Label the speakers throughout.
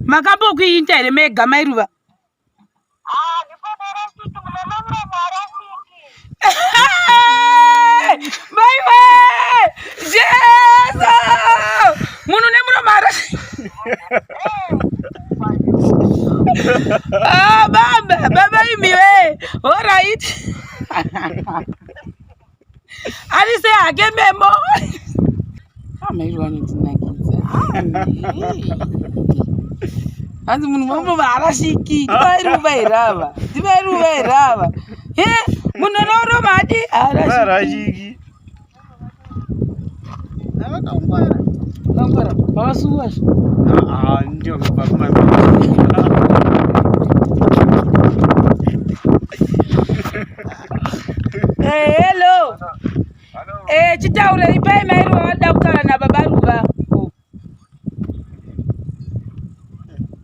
Speaker 1: Makambo kuinta ere mega Mai Ruva. Bye bye. Jesus. Munhu ne muromo haarashiki. Baba imiwe. All right. Ali se ake memo. Mai Ruva ndinakidza. Hanzi munhu muromo haarashiki. Mai Ruva irava. Mai Ruva irava. Munhu muromo haarashiki. Kampara. Bawasuwa.
Speaker 2: Ndio ngapakuma.
Speaker 1: Hello. Chitaura ipai Mai Ruva wada kugara na Baba Ruva.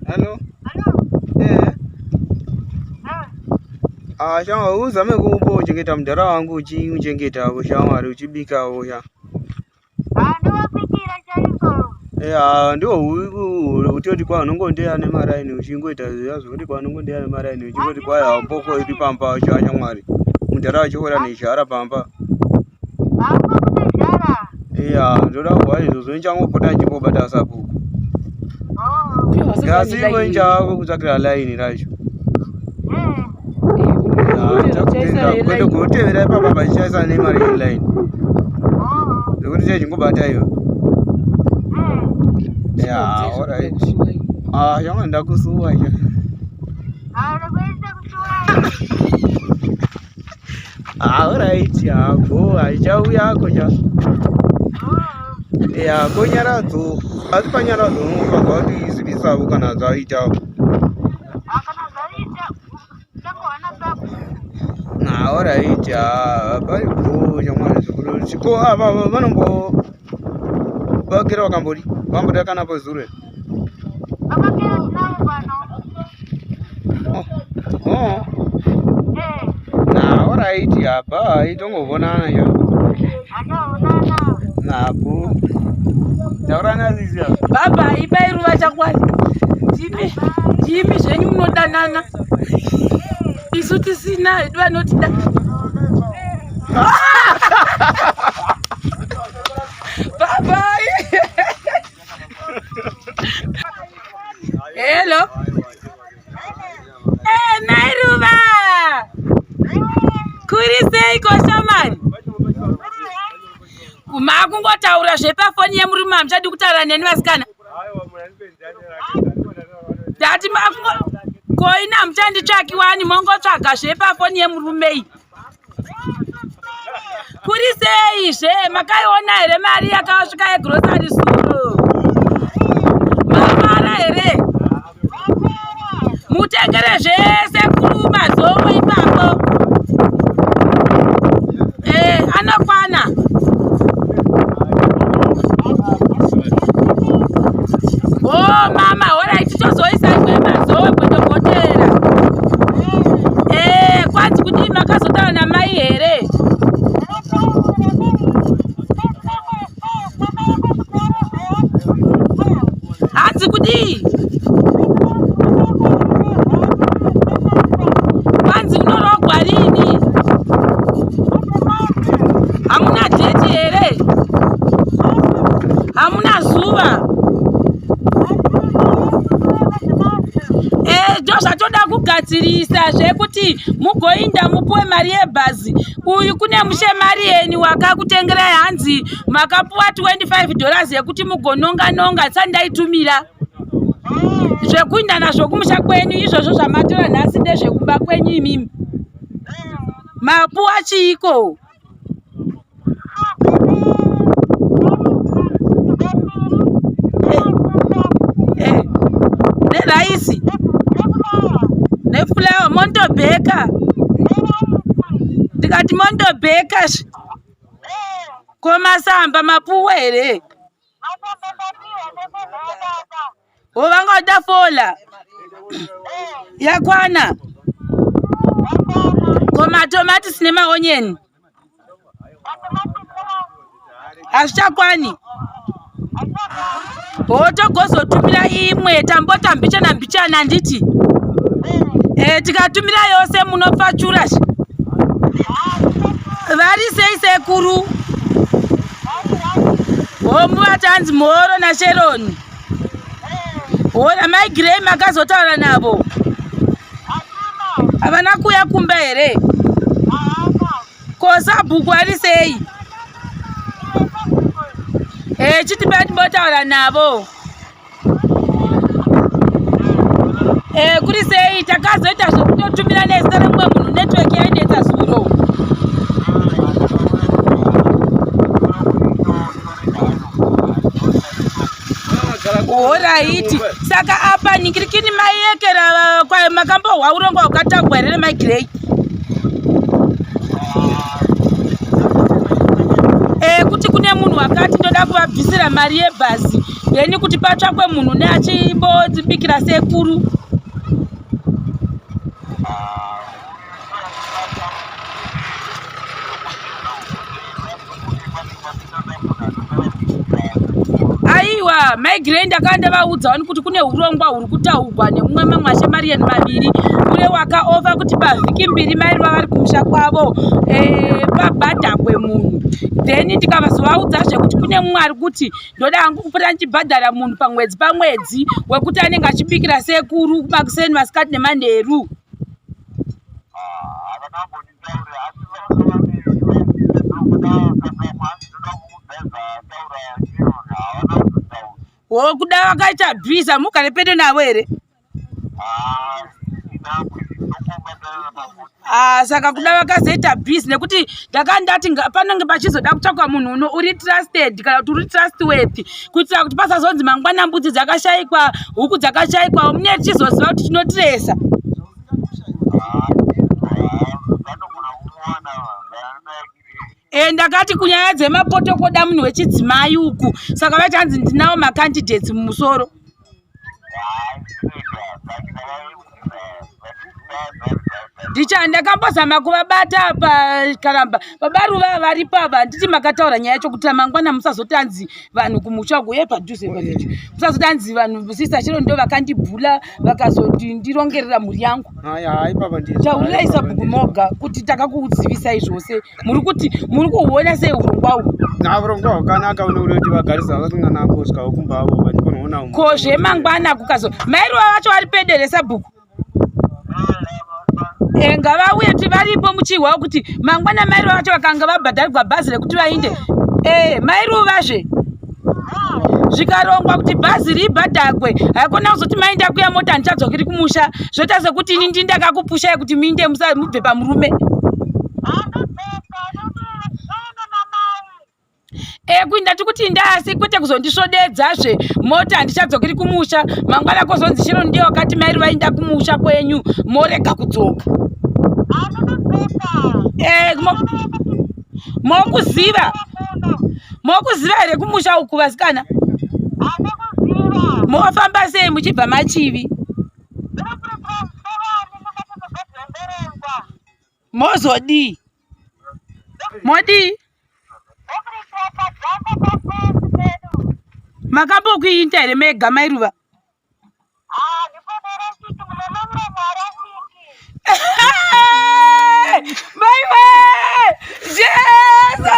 Speaker 2: Hello. Shanga uzame kuchengeta mdara wangu uchengeta ushamwari uchibika usha. Ndio utoti kwa nongondea ne maraini uchingoita ziyazo kuti kwa nongondea ne maraini uchingoti kwa ya mboko iri pamba cha mwari. Mdara achora ni ishara pamba. Ndoda kwa izo zonjango pota chipo bata sabu. Gasi wenja kutsakira line racho. Kwenda kutevera papa bachaisa ne mari line. Zekuti chingobata iyo. All right. Yanga ndakusuwa ya. All right, ya go acha uyako ya. Konyaradzo. Asi panyaradzo ngakati isibisa kana zaita. All right, bari go jamani zikuru. Siko aba vanombo bakira wakambori. Vamboda kana pozure. All right, apa itongovonana ya. Napo. Taurana zizia.
Speaker 1: Baba Mai Ruva chakwadi. Jimi zvenyu munodanana. Isu tisina edwa notida. Baba. Hello. Mai Ruva. Kuri sei koshamani? Makungotaura zvepafoni yemurume hamuchadi kutaura neni vasikana. Dati koina hamuchanditsvaki wani mongotsvaga zvepafoni yemurume iyi. Kuri sei zve makaiona here mari yakasvika yegrosari suro? Mavara here? Mutengere zvese kuru mazomo ipapo. Anokwana. Mama, alright, tichozoisa imwe mazowe kudhokotera. Kwanzi kuti makazotaura namai here? Hanzi kuti kwanzi unorogwa rini? Hamuna date here? Hamuna zuva? Zvatoda kugadzirisa zvekuti mugoinda mupuwe mari yebhazi. Uyu kune mushemari yeni wakakutengerai hanzi makapuwa $25 yekuti mugononga tsandaitumira. Zvekuinda nazvo kumusha kwenyu izvozvo zvamatora nhasi ndezvekuba kwenyu imimi. Mapuwa chiiko? Neraisi. Nefulawa Montobeka. Ndikati Montobeka. Komasamba mapuwe here? Vangoda fola. Yakwana. Komatomati sine maonyeni. Hazvichakwani. Wotogozotumira imwe tambota mbichana nditi. Tikatumira yose munofachura. Vari sei sekuru? Muvatanzi Moro na Sheroni. Ona Mai Grey makazotaura navo. Havana kuya kumba here. Kosa bhuku ari sei? Chiti botaura navo. Kuri sei takazoita zvokutotumira nezita remumwe munhu network yainetsa zuro. Alright. Saka apa ningirikini maiyekera kwa makambohwa urongwa hukatagwa here Mai Grey. Kuti kune munhu wakati ndoda kuvabvisira mari yebhazi. Yeni kuti patsvakwe munhu neachimbotibikira sekuru. Aiwa, Mai Grey ndakandavaudza kuti kune urongwa huri kutaurwa nemumwe mamwashe mariyeni maviri ure wakaofa kuti pavhiki mbiri Mai Ruva vari kumusha kwavo pabhadhakwe munhu. Then ndikavazovaudzazve kuti kune mumwe ari kuti ndoda hangu kupota ndichibhadhara munhu pamwedzi wekuti anenge achibikira sekuru makuseni masikati nemanheru. Kuda vakaita bhiza mugare pedo navo here? Saka kuda vakazoita bhizi nekuti ndakandati panenge pachizoda kutsvakwa munhu uno uri trusted kana kuti uri trustworthy kuitira kuti pasazonzi mangwana mbudzi dzakashayikwa, huku dzakashayikwa, mune tichizoziva kuti tinotiresa. Ndakati kunyaya dzemapotokoda munhu wechidzimai uku, saka vachanzi ndinawo makandidates mumusoro. Ndakambozama kuvabata pakaramba Baba Ruva vari pava handiti makataura nyaya chokuti mangwana musazotanzi vanhu kumusha uye padhuze pacho musazotanzi vanhu sista chero ndo vakandibhula vakazondirongerera mhuri yangu. Taurirai sabhuku moga kuti takakudzivisai zvose. Muri kuona sei urongwa uhu?
Speaker 2: Urongwa hwakanaka unokuti vagarisa vasingana ambosvika kumbavo vachikonoona
Speaker 1: ko zvemangwana kukazo Mai Ruva vacho vari pedo here sabhuku? Ngavauye kuti varipo muchihwa kuti mangwana Mai Ruva vacho vakanga vabhadharirwa bhazi rekuti vainde. Mai Ruva zve zvikarongwa kuti bhazi ribhadhakwe haikona kuzoti mainda kuya mota ndichadzokeri kumusha zvoita sekuti ini ndindakakupushai kuti muinde mubve pamurume. Kuinda kuti ndasi kwete kuzondisvodedzazve mota ndichadzokeri kumusha mangwana kozonzi chero ndiye wakati Mai Ruva vainda kumusha kwenyu morega kudzoka. Mokuziva here kumusha uku vasikana? Mofamba sei muchibva Machivi? Mozodi? Modi? Makambokuita here mega Mai Ruva? Jesu!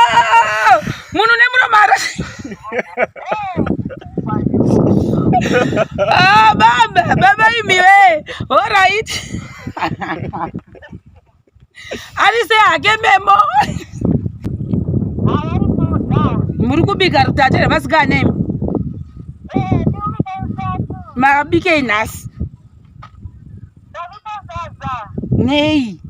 Speaker 1: Munhu nemuromo baba imiwe. Alright. Ari sei hake memo? Muri kubika rutate rwevasikana imi? Makabikei nhasi? Nei.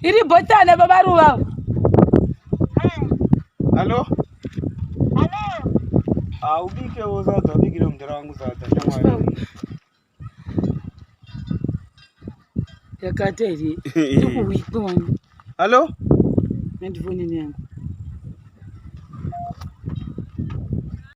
Speaker 1: Iri botana Baba Ruva.
Speaker 2: Hello? Ubike wozaza ubikire mtara wangu sasa shamwari.
Speaker 1: Yakateri. Tuku wiko wangu.
Speaker 2: Hello?
Speaker 1: Ndivone yangu.